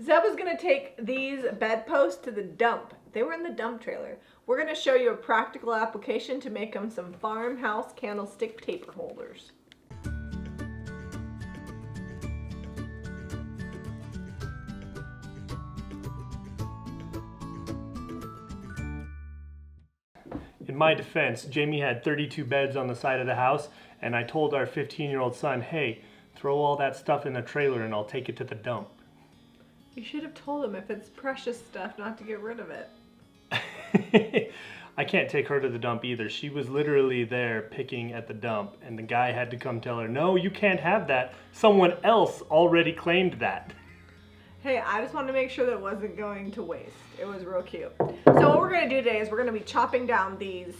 Zeb was gonna take these bedposts to the dump. They were in the dump trailer. We're gonna show you a practical application to make them some farmhouse candlestick taper holders. In my defense, Jamie had 32 beds on the side of the house, and I told our 15-year-old son, hey, throw all that stuff in the trailer and I'll take it to the dump. You should have told him if it's precious stuff not to get rid of it. I can't take her to the dump either. She was literally there picking at the dump, and the guy had to come tell her, no, you can't have that. Someone else already claimed that. Hey, I just wanted to make sure that it wasn't going to waste. It was real cute. So what we're going to do today is we're going to be chopping down these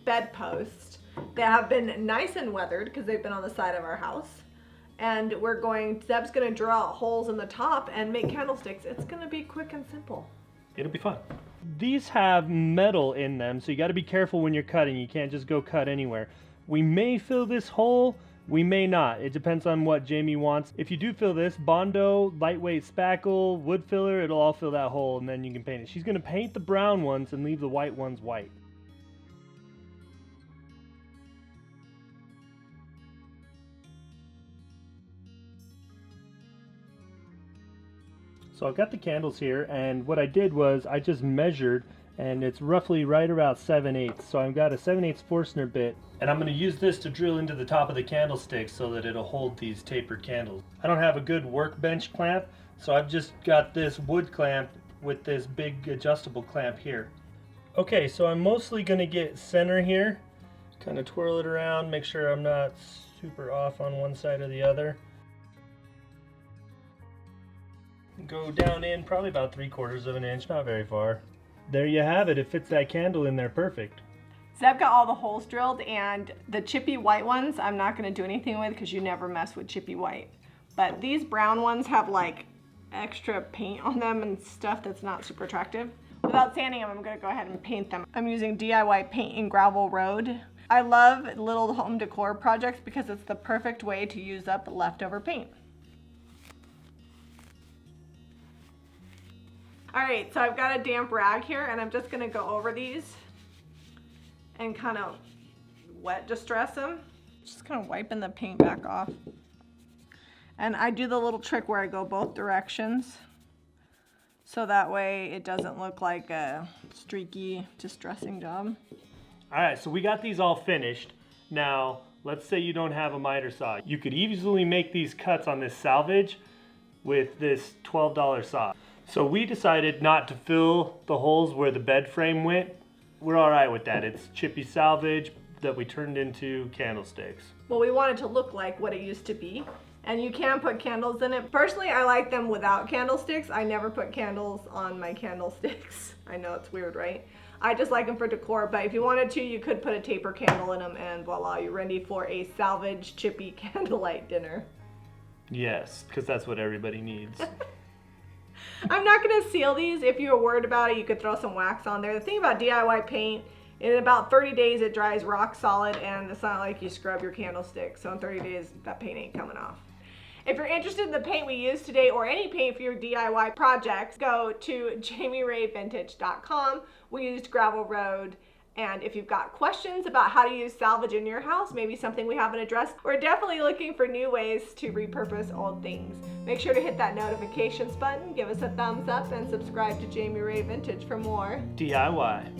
bedposts that have been nice and weathered because they've been on the side of our house. And Zeb's going to draw holes in the top and make candlesticks. It's going to be quick and simple. It'll be fun. These have metal in them, so you got to be careful when you're cutting. You can't just go cut anywhere. We may fill this hole, we may not. It depends on what Jamie wants. If you do fill this, Bondo, lightweight spackle, wood filler, it'll all fill that hole and then you can paint it. She's going to paint the brown ones and leave the white ones white. So I've got the candles here, and what I did was I just measured, and it's roughly right about 7/8. So I've got a 7/8 Forstner bit, and I'm going to use this to drill into the top of the candlestick so that it'll hold these tapered candles. I don't have a good workbench clamp, so I've just got this wood clamp with this big adjustable clamp here. Okay, so I'm mostly going to get center here, kind of twirl it around, make sure I'm not super off on one side or the other. Go down in probably about 3/4 of an inch, not very far. There you have it. It fits that candle in there perfect. Zeb got all the holes drilled, and the chippy white ones I'm not going to do anything with because you never mess with chippy white. But these brown ones have like extra paint on them and stuff that's not super attractive. Without sanding them, I'm going to go ahead and paint them. I'm using DIY paint in Gravel Road. I love little home decor projects because it's the perfect way to use up leftover paint. Alright, so I've got a damp rag here, and I'm just going to go over these and kind of wet distress them. Just kind of wiping the paint back off. And I do the little trick where I go both directions, so that way it doesn't look like a streaky distressing job. Alright, so we got these all finished. Now, let's say you don't have a miter saw. You could easily make these cuts on this salvage with this $12 saw. So we decided not to fill the holes where the bed frame went. We're all right with that. It's chippy salvage that we turned into candlesticks. Well, we wanted to look like what it used to be, and you can put candles in it. Personally, I like them without candlesticks. I never put candles on my candlesticks. I know it's weird, right? I just like them for decor, but if you wanted to, you could put a taper candle in them, and voila, you're ready for a salvage chippy candlelight dinner. Yes, because that's what everybody needs. I'm not going to seal these. If you were worried about it, you could throw some wax on there. The thing about DIY paint, in about 30 days it dries rock solid, and it's not like you scrub your candlestick. So in 30 days that paint ain't coming off. If you're interested in the paint we used today or any paint for your DIY projects, go to JamiRayVintage.com. We used Gravel Road. And if you've got questions about how to use salvage in your house, maybe something we haven't addressed, we're definitely looking for new ways to repurpose old things. Make sure to hit that notifications button, give us a thumbs up, and subscribe to Jami Ray Vintage for more DIY.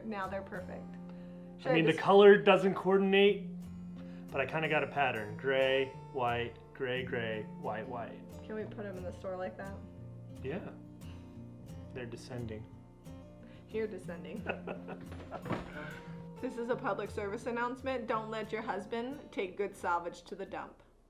Now they're perfect. I mean, the color doesn't coordinate, but I kind of got a pattern. Gray, white, gray, gray, white, white. Can we put them in the store like that? Yeah. They're descending. You're descending. This is a public service announcement. Don't let your husband take good salvage to the dump.